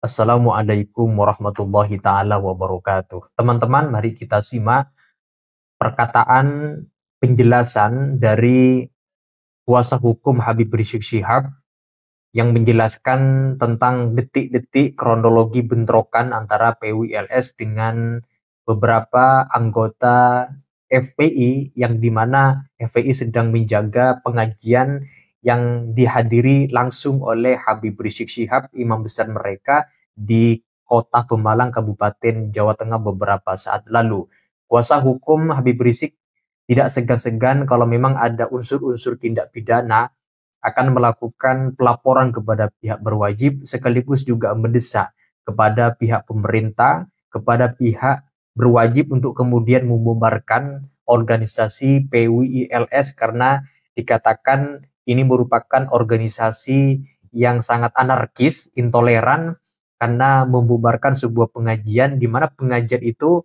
Assalamualaikum warahmatullahi taala wabarakatuh. Teman-teman, mari kita simak perkataan penjelasan dari kuasa hukum Habib Rizik Syihab yang menjelaskan tentang detik-detik kronologi bentrokan antara PWLS dengan beberapa anggota FPI yang dimana FPI sedang menjaga pengajian yang dihadiri langsung oleh Habib Rizik Syihab, imam besar mereka di kota Pemalang, Kabupaten Jawa Tengah beberapa saat lalu. Kuasa hukum Habib Rizik tidak segan-segan kalau memang ada unsur-unsur tindak pidana akan melakukan pelaporan kepada pihak berwajib sekaligus juga mendesak kepada pihak pemerintah, kepada pihak berwajib untuk kemudian membubarkan organisasi PWILS karena dikatakan ini merupakan organisasi yang sangat anarkis, intoleran karena membubarkan sebuah pengajian di mana pengajian itu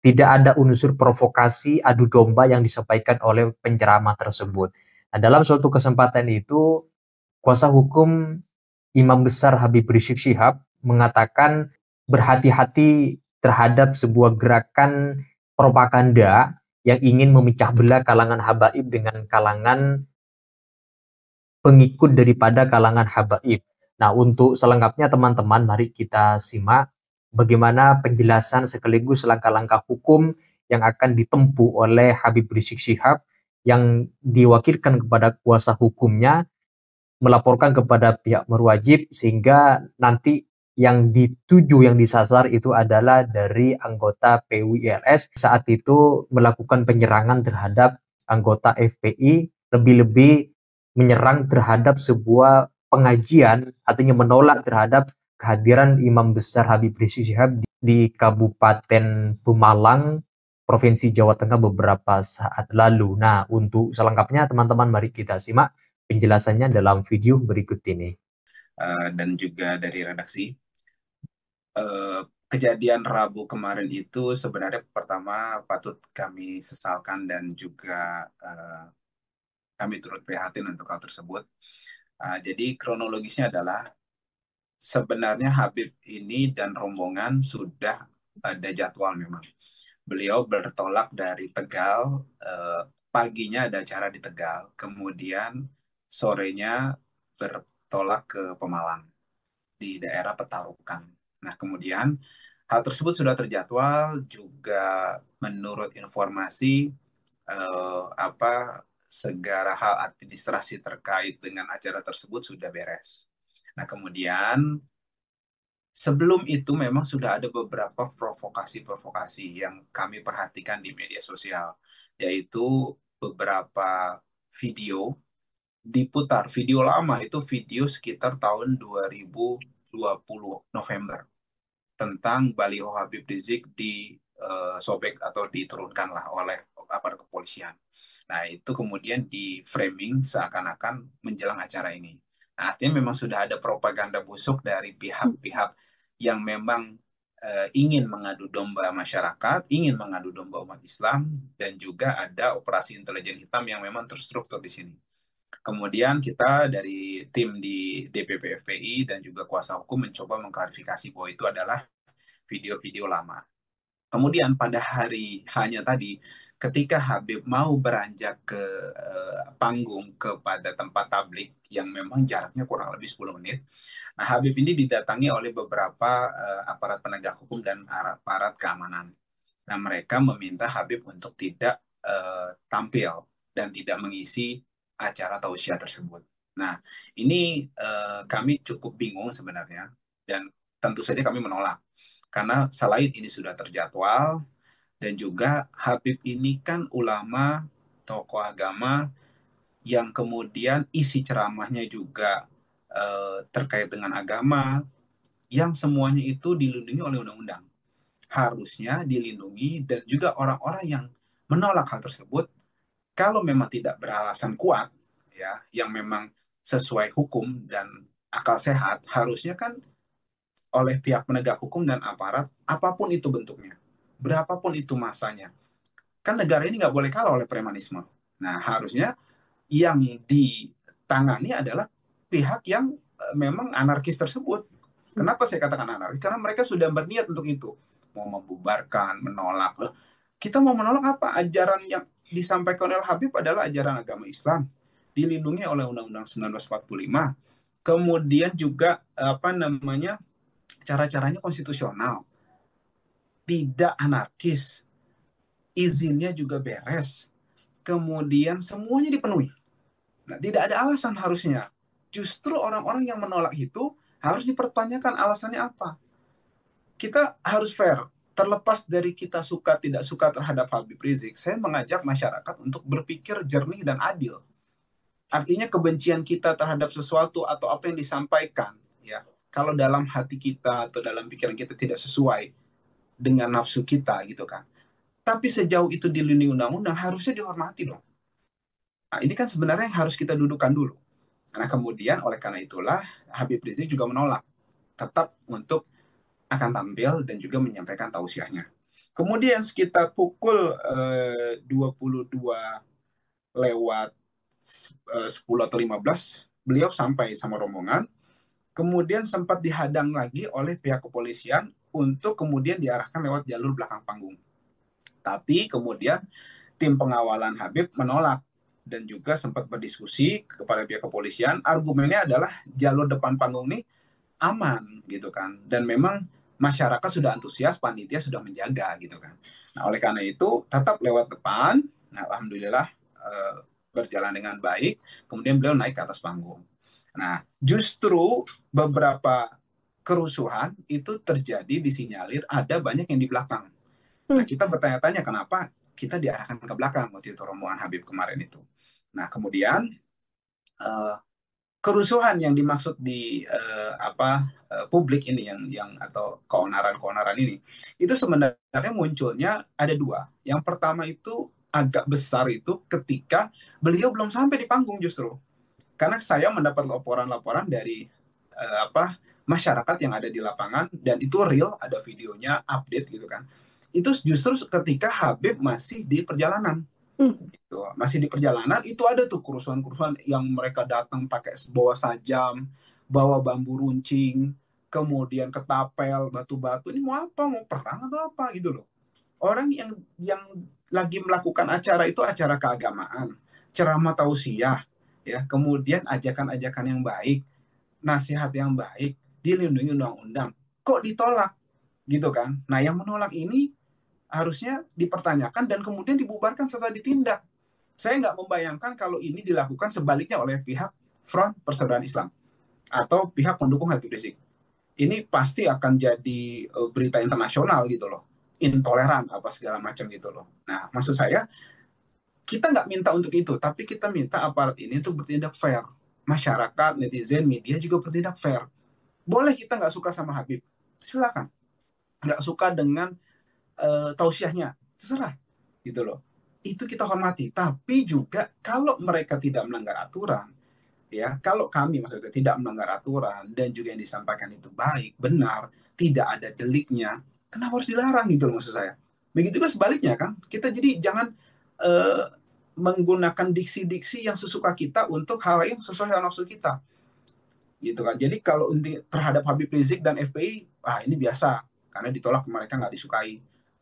tidak ada unsur provokasi adu domba yang disampaikan oleh penceramah tersebut. Nah, dalam suatu kesempatan itu, kuasa hukum Imam Besar Habib Rizik Syihab mengatakan berhati-hati terhadap sebuah gerakan propaganda yang ingin memecah belah kalangan habaib dengan kalangan pengikut daripada kalangan habaib. Nah, untuk selengkapnya teman-teman, mari kita simak bagaimana penjelasan sekaligus langkah-langkah hukum yang akan ditempuh oleh Habib Rizik Syihab yang diwakilkan kepada kuasa hukumnya melaporkan kepada pihak berwajib sehingga nanti yang dituju, yang disasar itu adalah dari anggota PWLS saat itu melakukan penyerangan terhadap anggota FPI, lebih-lebih menyerang terhadap sebuah pengajian, artinya menolak terhadap kehadiran Imam Besar Habib Rizik Syihab di Kabupaten Pemalang, Provinsi Jawa Tengah beberapa saat lalu. Nah, untuk selengkapnya teman-teman mari kita simak penjelasannya dalam video berikut ini. Dan juga dari redaksi. Kejadian Rabu kemarin itu sebenarnya pertama patut kami sesalkan dan juga kami turut prihatin untuk hal tersebut. Jadi kronologisnya adalah sebenarnya Habib ini dan rombongan sudah ada jadwal memang. Beliau bertolak dari Tegal, paginya ada acara di Tegal, kemudian sorenya bertolak ke Pemalang di daerah Petarukan. Nah, kemudian hal tersebut sudah terjadwal juga menurut informasi segala hal administrasi terkait dengan acara tersebut sudah beres. Nah, kemudian sebelum itu memang sudah ada beberapa provokasi-provokasi yang kami perhatikan di media sosial, yaitu beberapa video diputar, video lama itu video sekitar tahun 2020 November tentang baliho Habib Rizik sobek atau diturunkan lah oleh aparat kepolisian. Nah, itu kemudian di framing seakan-akan menjelang acara ini. Nah, artinya memang sudah ada propaganda busuk dari pihak-pihak yang memang ingin mengadu domba masyarakat, ingin mengadu domba umat Islam, dan juga ada operasi intelijen hitam yang memang terstruktur di sini. Kemudian kita dari tim di DPP FPI dan juga kuasa hukum mencoba mengklarifikasi bahwa itu adalah video-video lama. Kemudian pada hari hanya tadi, ketika Habib mau beranjak ke panggung kepada tempat tablik yang memang jaraknya kurang lebih 10 menit, nah Habib ini didatangi oleh beberapa aparat penegak hukum dan aparat keamanan. Nah, mereka meminta Habib untuk tidak tampil dan tidak mengisi acara tausiah tersebut. Nah, ini kami cukup bingung sebenarnya dan tentu saja kami menolak. Karena selain ini sudah terjadwal dan juga Habib ini kan ulama, tokoh agama yang kemudian isi ceramahnya juga terkait dengan agama yang semuanya itu dilindungi oleh undang-undang. Harusnya dilindungi dan juga orang-orang yang menolak hal tersebut kalau memang tidak beralasan kuat ya yang memang sesuai hukum dan akal sehat harusnya kan oleh pihak penegak hukum dan aparat apapun itu bentuknya berapapun itu masanya kan negara ini nggak boleh kalah oleh premanisme. Nah, harusnya yang ditangani adalah pihak yang memang anarkis tersebut Kenapa saya katakan anarkis? Karena mereka sudah berniat untuk itu, mau membubarkan, menolak. Loh, kita mau menolak apa? Ajaran yang disampaikan oleh Habib adalah ajaran agama Islam, dilindungi oleh Undang-Undang 1945. Kemudian juga apa namanya, cara-caranya konstitusional, tidak anarkis, izinnya juga beres, kemudian semuanya dipenuhi. Nah, tidak ada alasan harusnya. Justru orang-orang yang menolak itu harus dipertanyakan alasannya apa. Kita harus fair. Terlepas dari kita suka tidak suka terhadap Habib Rizik, saya mengajak masyarakat untuk berpikir jernih dan adil. Artinya kebencian kita terhadap sesuatu atau apa yang disampaikan, ya, kalau dalam hati kita atau dalam pikiran kita tidak sesuai dengan nafsu kita gitu kan. Tapi sejauh itu dilindungi undang-undang, harusnya dihormati dong. Nah, ini kan sebenarnya yang harus kita dudukan dulu. Nah, kemudian oleh karena itulah Habib Rizik juga menolak tetap untuk akan tampil dan juga menyampaikan tausiahnya. Kemudian sekitar pukul 22 lewat 10 atau 15, beliau sampai sama rombongan. Kemudian sempat dihadang lagi oleh pihak kepolisian untuk kemudian diarahkan lewat jalur belakang panggung. Tapi kemudian tim pengawalan Habib menolak dan juga sempat berdiskusi kepada pihak kepolisian. Argumennya adalah jalur depan panggung ini aman gitu kan, dan memang masyarakat sudah antusias, panitia sudah menjaga gitu kan. Nah, oleh karena itu tetap lewat depan. Nah, alhamdulillah berjalan dengan baik. Kemudian beliau naik ke atas panggung. Nah, justru beberapa kerusuhan itu terjadi disinyalir ada banyak yang di belakang. Nah, kita bertanya-tanya kenapa kita diarahkan ke belakang waktu itu rombongan Habib kemarin itu. Nah, kemudian kerusuhan yang dimaksud di publik ini yang atau keonaran-keonaran ini itu sebenarnya munculnya ada dua. Yang pertama itu agak besar itu ketika beliau belum sampai di panggung justru. Karena saya mendapat laporan-laporan dari masyarakat yang ada di lapangan dan itu real, ada videonya, update gitu kan. Itu justru ketika Habib masih di perjalanan. Gitu. Masih di perjalanan itu ada tuh kerusuhan-kerusuhan yang mereka datang pakai bawa sajam, bawa bambu runcing, kemudian ketapel, batu-batu. Ini mau apa? Mau perang atau apa gitu loh. Orang yang lagi melakukan acara itu acara keagamaan, ceramah tausiah, ya, kemudian ajakan-ajakan yang baik, nasihat yang baik, dilindungi undang-undang. Kok ditolak? Gitu kan. Nah, yang menolak ini harusnya dipertanyakan dan kemudian dibubarkan setelah ditindak. Saya nggak membayangkan kalau ini dilakukan sebaliknya oleh pihak Front Persaudaraan Islam atau pihak pendukung Habib Rizik. Ini pasti akan jadi berita internasional gitu loh, intoleran apa segala macam gitu loh. Nah, maksud saya kita nggak minta untuk itu, tapi kita minta aparat ini untuk bertindak fair. Masyarakat, netizen, media juga bertindak fair. Boleh kita nggak suka sama Habib, silakan. Nggak suka dengan tausiahnya, terserah gitu loh. Itu kita hormati, tapi juga kalau mereka tidak melanggar aturan, ya, kalau kami maksudnya tidak melanggar aturan dan juga yang disampaikan itu baik, benar, tidak ada deliknya, kenapa harus dilarang gitu loh maksud saya. Begitu juga sebaliknya kan, kita jadi jangan eh, menggunakan diksi-diksi yang sesuka kita untuk hal yang sesuai dengan nafsu kita gitu kan. Jadi kalau terhadap Habib Rizik dan FPI, ini biasa karena ditolak mereka nggak disukai.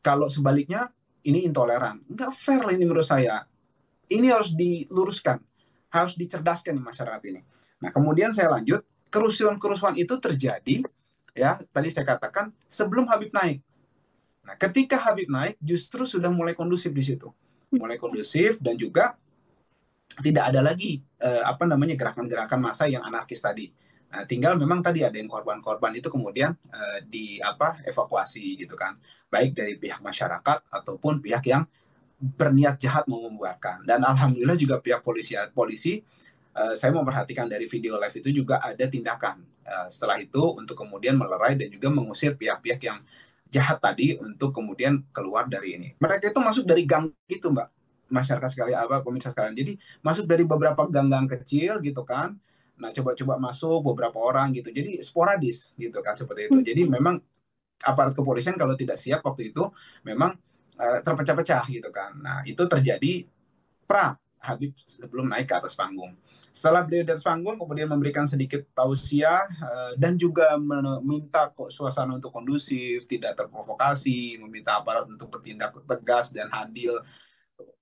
Kalau sebaliknya ini intoleran, nggak fair lah ini menurut saya. Ini harus diluruskan, harus dicerdaskan di masyarakat ini. Nah, kemudian saya lanjut, kerusuhan-kerusuhan itu terjadi, ya, tadi saya katakan sebelum Habib naik. Nah, ketika Habib naik, justru sudah mulai kondusif di situ, mulai kondusif dan juga tidak ada lagi gerakan-gerakan massa yang anarkis tadi. Nah, tinggal memang tadi ada yang korban-korban itu kemudian evakuasi gitu kan, baik dari pihak masyarakat ataupun pihak yang berniat jahat mau membuarkan. Dan alhamdulillah juga pihak polisi saya memperhatikan dari video live itu juga ada tindakan setelah itu untuk kemudian melerai dan juga mengusir pihak-pihak yang jahat tadi untuk kemudian keluar dari ini. Mereka itu masuk dari gang itu, Mbak. Masyarakat sekalian, pemirsa sekalian. Jadi masuk dari beberapa gang-gang kecil gitu kan. Nah, coba-coba masuk beberapa orang gitu. Jadi sporadis gitu kan seperti itu. Jadi memang aparat kepolisian kalau tidak siap waktu itu memang terpecah-pecah gitu kan. Nah, itu terjadi pra Habib sebelum naik ke atas panggung. Setelah beliau di atas panggung, kemudian memberikan sedikit tausiah dan juga meminta suasana untuk kondusif, tidak terprovokasi, meminta aparat untuk bertindak tegas dan adil,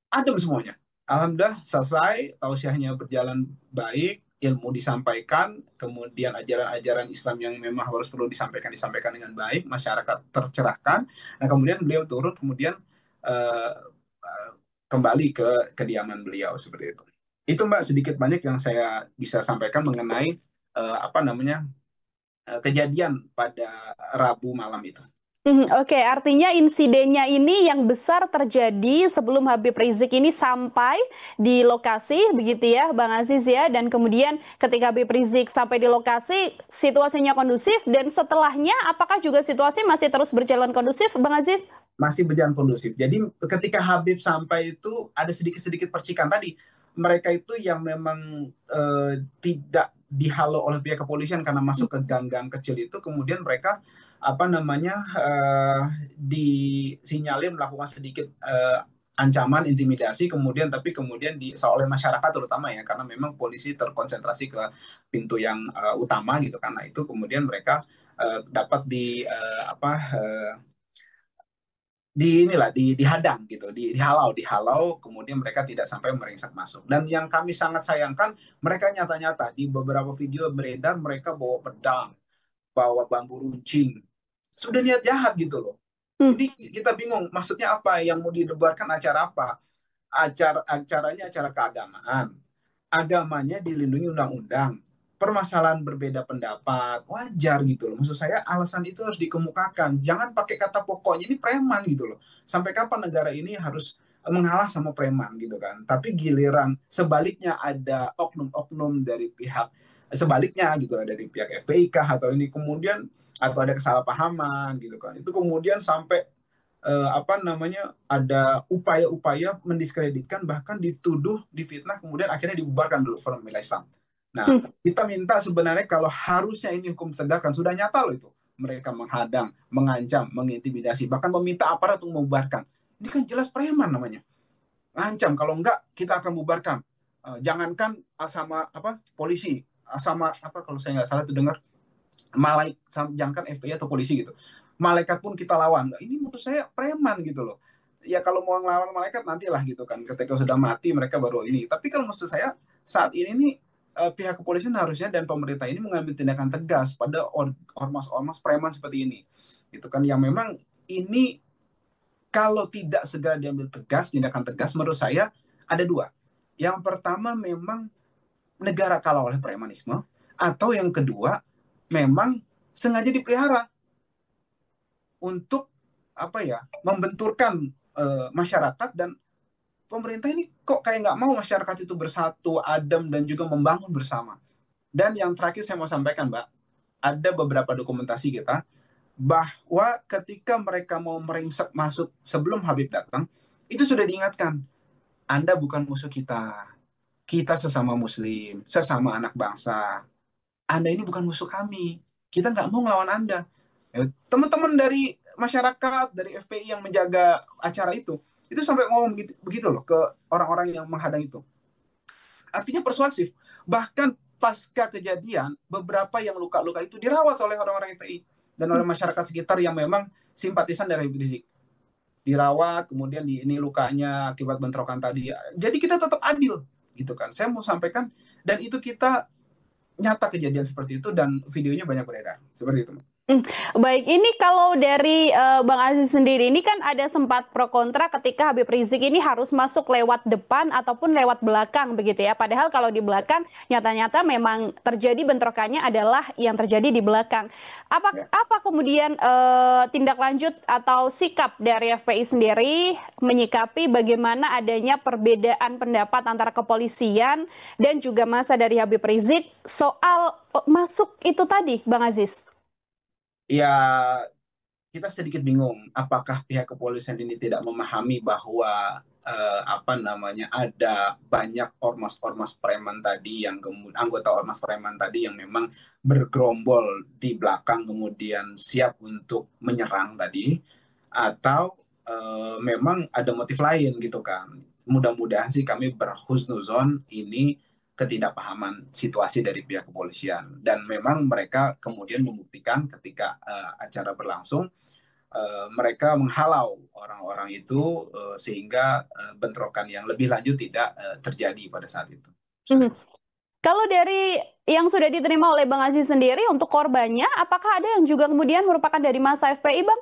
adem semuanya. Alhamdulillah selesai, tausiahnya berjalan baik, ilmu disampaikan, kemudian ajaran-ajaran Islam yang memang harus perlu disampaikan dengan baik, masyarakat tercerahkan. Nah kemudian beliau turun, kemudian uh, uh, kembali ke kediaman beliau seperti itu. Itu Mbak sedikit banyak yang saya bisa sampaikan mengenai apa namanya kejadian pada Rabu malam itu. Oke, artinya insidennya ini yang besar terjadi sebelum Habib Rizik ini sampai di lokasi, begitu ya, Bang Aziz ya. Dan kemudian ketika Habib Rizik sampai di lokasi, situasinya kondusif. Dan setelahnya, apakah juga situasi masih terus berjalan kondusif, Bang Aziz? Masih berjalan kondusif. Jadi ketika Habib sampai itu ada sedikit-sedikit percikan tadi. Mereka itu yang memang tidak dihalau oleh pihak kepolisian karena masuk ke gang-gang kecil itu, kemudian mereka apa namanya disinyalir melakukan sedikit ancaman, intimidasi, kemudian tapi kemudian oleh masyarakat terutama ya, karena memang polisi terkonsentrasi ke pintu yang utama gitu, karena itu kemudian mereka dapat dihadang gitu, dihalau, kemudian mereka tidak sampai meringsek masuk. Dan yang kami sangat sayangkan, mereka nyata-nyata di beberapa video beredar mereka bawa pedang, bawa bambu runcing, sudah niat jahat gitu loh. Jadi kita bingung maksudnya apa yang mau didebarkan, acara apa, acaranya acara keagamaan, agamanya dilindungi undang-undang, permasalahan berbeda pendapat wajar gitu loh. Maksud saya alasan itu harus dikemukakan, jangan pakai kata pokoknya ini preman gitu loh. Sampai kapan negara ini harus mengalah sama preman gitu kan. Tapi giliran sebaliknya ada oknum-oknum dari pihak sebaliknya gitu, dari pihak FPI kah atau ini kemudian, atau ada kesalahpahaman gitu kan, itu kemudian sampai apa namanya ada upaya-upaya mendiskreditkan, bahkan dituduh, difitnah, kemudian akhirnya dibubarkan dulu Forum Pembela Islam. Nah, kita minta sebenarnya kalau harusnya ini hukum tegakkan, sudah nyata loh itu. Mereka menghadang, mengancam, mengintimidasi, bahkan meminta aparat untuk membubarkan. Ini kan jelas preman namanya. Ngancam, kalau enggak kita akan bubarkan. Jangankan sama apa polisi, sama apa kalau saya nggak salah itu dengar jangankan FPI atau polisi gitu, malaikat pun kita lawan. Nah, ini menurut saya preman gitu loh. Ya kalau mau ngelawan malaikat nantilah gitu kan, ketika sudah mati mereka baru ini. Tapi kalau maksud saya saat ini nih pihak kepolisian harusnya dan pemerintah ini mengambil tindakan tegas pada ormas-ormas preman seperti ini, gitu kan, yang memang ini kalau tidak segera diambil tegas, tindakan tegas, menurut saya ada dua. Yang pertama memang negara kalah oleh premanisme, atau yang kedua memang sengaja dipelihara untuk apa ya, membenturkan masyarakat, dan pemerintah ini kok kayak nggak mau masyarakat itu bersatu, adem, dan juga membangun bersama. Dan yang terakhir saya mau sampaikan, Mbak, ada beberapa dokumentasi kita bahwa ketika mereka mau meringsek masuk sebelum Habib datang, itu sudah diingatkan, Anda bukan musuh kita, kita sesama muslim, sesama anak bangsa, Anda ini bukan musuh kami, kita nggak mau ngelawan Anda. Teman-teman dari masyarakat, dari FPI yang menjaga acara itu sampai ngomong begitu loh ke orang-orang yang menghadang itu. Artinya persuasif. Bahkan pasca kejadian, beberapa yang luka-luka itu dirawat oleh orang-orang FPI dan oleh masyarakat sekitar yang memang simpatisan dari Habib Rizik. Dirawat, kemudian ini lukanya akibat bentrokan tadi. Jadi kita tetap adil, gitu kan. Saya mau sampaikan, dan itu kita nyata kejadian seperti itu, dan videonya banyak beredar seperti itu. Baik, ini kalau dari Bang Aziz sendiri, ini kan ada sempat pro kontra ketika Habib Rizik ini harus masuk lewat depan ataupun lewat belakang begitu ya. Padahal kalau di belakang nyata-nyata memang terjadi bentrokannya adalah yang terjadi di belakang. Apa kemudian tindak lanjut atau sikap dari FPI sendiri menyikapi bagaimana adanya perbedaan pendapat antara kepolisian dan juga massa dari Habib Rizik soal masuk itu tadi, Bang Aziz? Ya, kita sedikit bingung apakah pihak kepolisian ini tidak memahami bahwa apa namanya ada banyak ormas-ormas preman tadi, yang kemudian anggota ormas preman tadi yang memang bergerombol di belakang kemudian siap untuk menyerang tadi, atau memang ada motif lain gitu kan. mudah-mudahan sih kami berhusnuzon ini ketidakpahaman situasi dari pihak kepolisian, dan memang mereka kemudian membuktikan ketika acara berlangsung, mereka menghalau orang-orang itu sehingga bentrokan yang lebih lanjut tidak terjadi pada saat itu. Mhm. Kalau dari yang sudah diterima oleh Bang Aziz sendiri untuk korbannya, apakah ada yang juga kemudian merupakan dari masa FPI, Bang?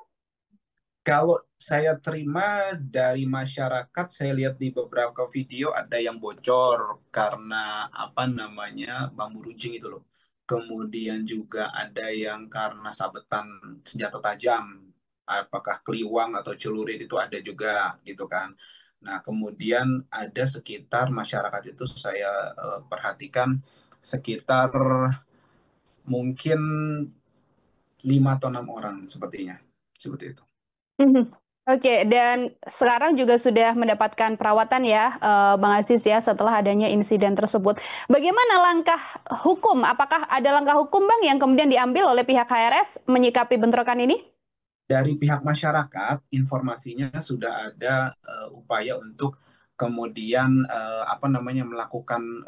Kalau saya terima dari masyarakat, saya lihat di beberapa video ada yang bocor karena apa namanya bambu runcing itu loh. Kemudian juga ada yang karena sabetan senjata tajam, apakah keliwang atau celurit itu ada juga gitu kan. Nah, kemudian ada sekitar masyarakat itu saya perhatikan sekitar mungkin 5 atau 6 orang sepertinya, seperti itu. Mhm. Oke, dan sekarang juga sudah mendapatkan perawatan ya, Bang Aziz ya, setelah adanya insiden tersebut. Bagaimana langkah hukum? Apakah ada langkah hukum, Bang, yang kemudian diambil oleh pihak HRS menyikapi bentrokan ini? Dari pihak masyarakat, informasinya sudah ada upaya untuk kemudian apa namanya melakukan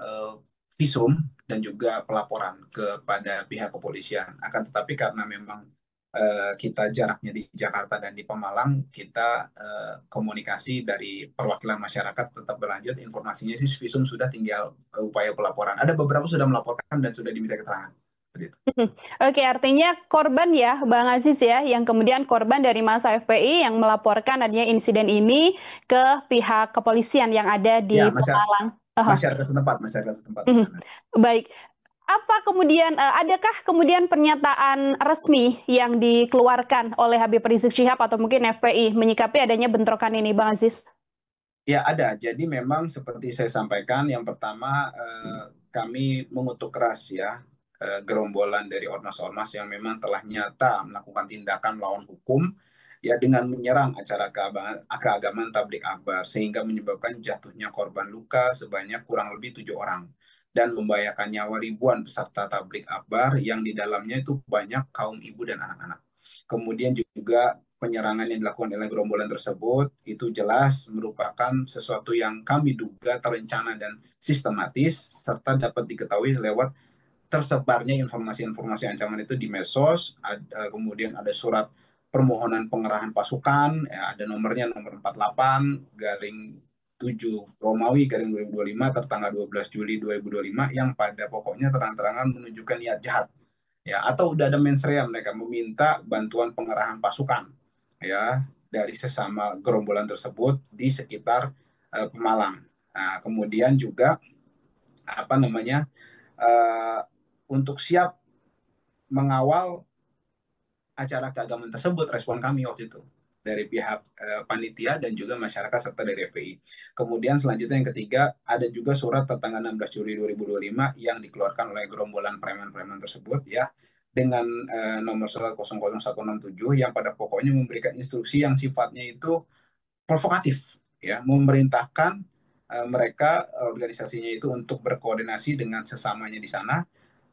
visum dan juga pelaporan kepada pihak kepolisian. Akan tetapi karena memang kita jaraknya di Jakarta dan di Pemalang, kita komunikasi dari perwakilan masyarakat tetap berlanjut. Informasinya sih visum sudah, tinggal upaya pelaporan. Ada beberapa sudah melaporkan dan sudah diminta keterangan. Seperti itu. Oke, artinya korban ya, Bang Aziz ya, yang kemudian korban dari masa FPI yang melaporkan adanya insiden ini ke pihak kepolisian yang ada di Ya, Pemalang. masyarakat setempat di Mhm. sana. Baik. Apa kemudian, adakah kemudian pernyataan resmi yang dikeluarkan oleh Habib Rizik Syihab atau mungkin FPI menyikapi adanya bentrokan ini, Bang Aziz? Ya, ada. Jadi memang seperti saya sampaikan, yang pertama kami mengutuk keras ya gerombolan dari ormas-ormas yang memang telah nyata melakukan tindakan melawan hukum ya dengan menyerang acara keagamaan tablik akbar sehingga menyebabkan jatuhnya korban luka sebanyak kurang lebih 7 orang dan membahayakan nyawa ribuan peserta tablik akbar yang di dalamnya itu banyak kaum ibu dan anak-anak. Kemudian juga penyerangan yang dilakukan oleh gerombolan tersebut itu jelas merupakan sesuatu yang kami duga terencana dan sistematis serta dapat diketahui lewat tersebarnya informasi-informasi ancaman itu di medsos. Kemudian ada surat permohonan pengerahan pasukan, ya, ada nomornya nomor 48 garing 7 Romawi garing 2025 tertanggal 12 Juli 2025 yang pada pokoknya terang-terangan menunjukkan niat jahat ya, atau udah ada mensrea mereka meminta bantuan pengerahan pasukan ya dari sesama gerombolan tersebut di sekitar Pemalang. Nah, kemudian juga apa namanya untuk siap mengawal acara keagamaan tersebut, respon kami waktu itu dari pihak panitia dan juga masyarakat serta dari FPI. Kemudian selanjutnya yang ketiga, ada juga surat tertanggal 16 Juli 2025 yang dikeluarkan oleh gerombolan preman-preman tersebut ya dengan nomor surat 00167 yang pada pokoknya memberikan instruksi yang sifatnya itu provokatif ya, memerintahkan mereka organisasinya itu untuk berkoordinasi dengan sesamanya di sana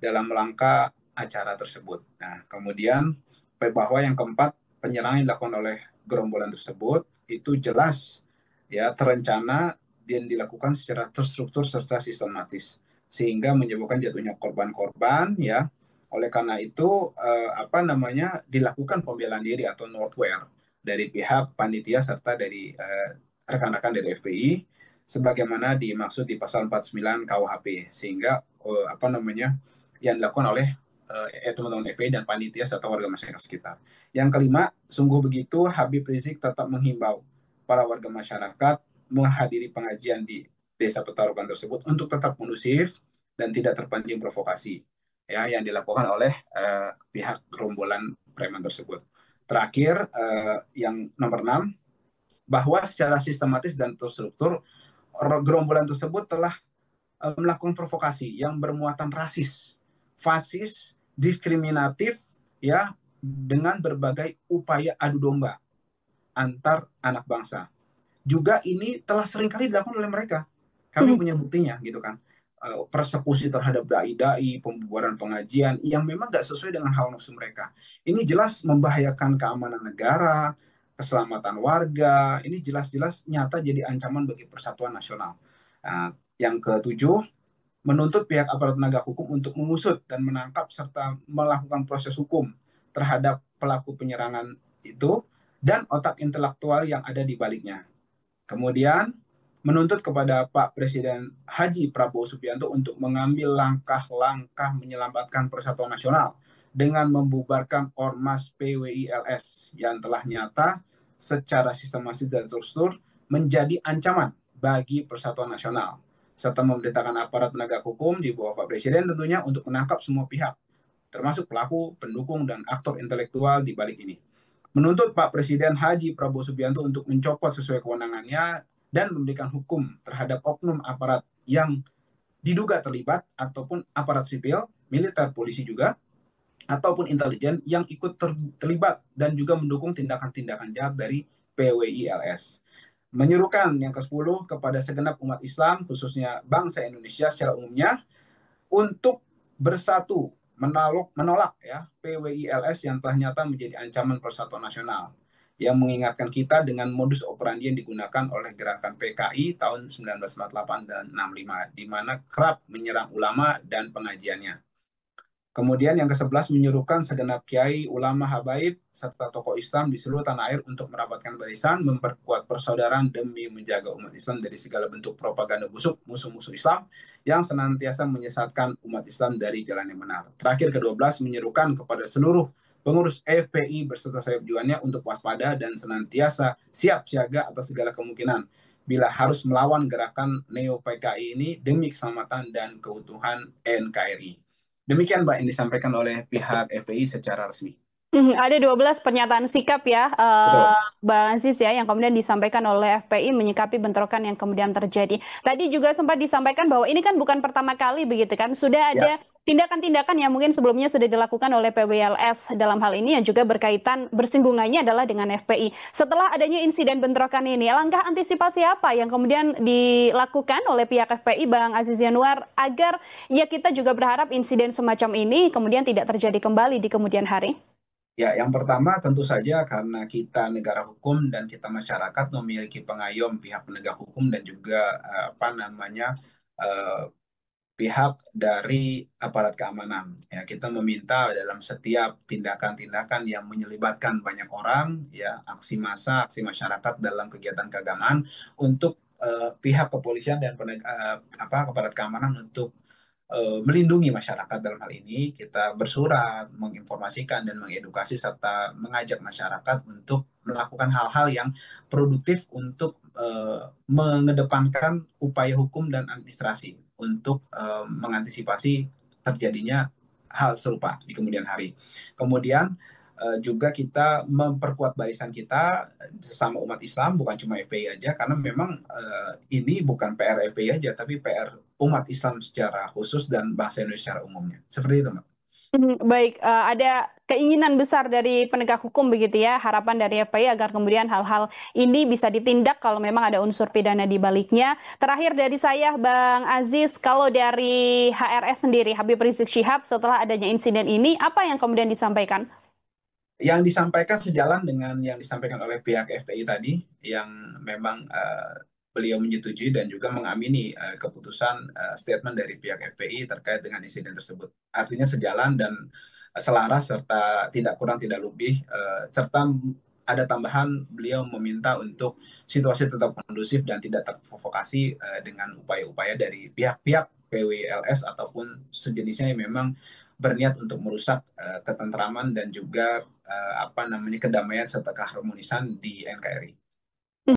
dalam rangka acara tersebut. Nah, kemudian bahwa yang keempat, penyerangan yang dilakukan oleh gerombolan tersebut itu jelas ya terencana dan dilakukan secara terstruktur serta sistematis sehingga menyebabkan jatuhnya korban-korban ya. Oleh karena itu apa namanya dilakukan pembelaan diri atau northware dari pihak panitia serta dari rekan-rekan dari FPI sebagaimana dimaksud di pasal 49 KUHP sehingga apa namanya yang dilakukan oleh teman-teman FPI dan panitia serta warga masyarakat sekitar. Yang kelima, sungguh begitu Habib Rizik tetap menghimbau para warga masyarakat menghadiri pengajian di Desa Petarukan tersebut untuk tetap kondusif dan tidak terpancing provokasi ya yang dilakukan oleh pihak gerombolan preman tersebut. Terakhir yang nomor 6, bahwa secara sistematis dan terstruktur gerombolan tersebut telah melakukan provokasi yang bermuatan rasis, fasis, diskriminatif ya dengan berbagai upaya adu domba antar anak bangsa. Juga ini telah seringkali dilakukan oleh mereka. Kami punya buktinya gitu kan. Persekusi terhadap dai-dai, pembubaran pengajian yang memang gak sesuai dengan hawa nafsu mereka. Ini jelas membahayakan keamanan negara, keselamatan warga, ini jelas-jelas nyata jadi ancaman bagi persatuan nasional. Nah, yang ketujuh, menuntut pihak aparat penegak hukum untuk mengusut dan menangkap serta melakukan proses hukum terhadap pelaku penyerangan itu dan otak intelektual yang ada di baliknya. Kemudian, menuntut kepada Pak Presiden Haji Prabowo Subianto untuk mengambil langkah-langkah menyelamatkan persatuan nasional dengan membubarkan Ormas PWILS yang telah nyata secara sistematis dan terstruktur menjadi ancaman bagi persatuan nasional, serta memerintahkan aparat penegak hukum di bawah Pak Presiden tentunya untuk menangkap semua pihak, termasuk pelaku, pendukung, dan aktor intelektual di balik ini. Menuntut Pak Presiden Haji Prabowo Subianto untuk mencopot sesuai kewenangannya dan memberikan hukum terhadap oknum aparat yang diduga terlibat ataupun aparat sipil, militer, polisi juga, ataupun intelijen yang ikut terlibat dan juga mendukung tindakan-tindakan jahat dari PWILS. Menyerukan yang ke-10 kepada segenap umat Islam, khususnya bangsa Indonesia secara umumnya, untuk bersatu menolak ya PWILS yang telah nyata menjadi ancaman persatuan nasional, yang mengingatkan kita dengan modus operandi yang digunakan oleh gerakan PKI tahun 1948 dan 65, di mana kerap menyerang ulama dan pengajiannya. Kemudian yang ke-11, menyuruhkan segenap kiai, ulama, habaib, serta tokoh Islam di seluruh tanah air untuk merapatkan barisan, memperkuat persaudaraan demi menjaga umat Islam dari segala bentuk propaganda busuk musuh-musuh Islam yang senantiasa menyesatkan umat Islam dari jalan yang benar. Terakhir ke-12, menyerukan kepada seluruh pengurus FPI berserta sayap-juannya untuk waspada dan senantiasa siap siaga atas segala kemungkinan bila harus melawan gerakan Neo PKI ini demi keselamatan dan keutuhan NKRI. Demikian Mbak yang disampaikan oleh pihak FPI secara resmi. Ada 12 pernyataan sikap ya, Bang Aziz ya, yang kemudian disampaikan oleh FPI menyikapi bentrokan yang kemudian terjadi. Tadi juga sempat disampaikan bahwa ini kan bukan pertama kali begitu kan, sudah ada tindakan-tindakan yang mungkin sebelumnya sudah dilakukan oleh PWILS dalam hal ini yang juga berkaitan bersinggungannya adalah dengan FPI. Setelah adanya insiden bentrokan ini, langkah antisipasi apa yang kemudian dilakukan oleh pihak FPI, Bang Aziz Yanuar, agar ya kita juga berharap insiden semacam ini kemudian tidak terjadi kembali di kemudian hari? Ya, yang pertama tentu saja karena kita negara hukum dan kita masyarakat memiliki pengayom pihak penegak hukum dan juga pihak dari aparat keamanan. Ya, kita meminta dalam setiap tindakan-tindakan yang menyelibatkan banyak orang, ya aksi massa, aksi masyarakat dalam kegiatan keagamaan, untuk pihak kepolisian dan aparat keamanan untuk melindungi masyarakat. Dalam hal ini kita bersurat, menginformasikan dan mengedukasi serta mengajak masyarakat untuk melakukan hal-hal yang produktif untuk mengedepankan upaya hukum dan administrasi untuk mengantisipasi terjadinya hal serupa di kemudian hari. Kemudian juga kita memperkuat barisan kita sesama umat Islam, bukan cuma FPI aja, karena memang ini bukan PR FPI aja, tapi PR umat Islam secara khusus dan bangsa Indonesia secara umumnya. Seperti itu, Mbak. Baik, ada keinginan besar dari penegak hukum begitu ya, harapan dari FPI agar kemudian hal-hal ini bisa ditindak kalau memang ada unsur pidana di baliknya. Terakhir dari saya, Bang Aziz, kalau dari HRS sendiri, Habib Rizik Syihab, setelah adanya insiden ini, apa yang kemudian disampaikan? Yang disampaikan sejalan dengan yang disampaikan oleh pihak FPI tadi, yang memang beliau menyetujui dan juga mengamini keputusan statement dari pihak FPI terkait dengan insiden tersebut. Artinya sejalan dan selaras serta tidak kurang tidak lebih, serta ada tambahan beliau meminta untuk situasi tetap kondusif dan tidak terprovokasi dengan upaya-upaya dari pihak-pihak PWILS ataupun sejenisnya yang memang berniat untuk merusak ketentraman dan juga kedamaian serta keharmonisan di NKRI.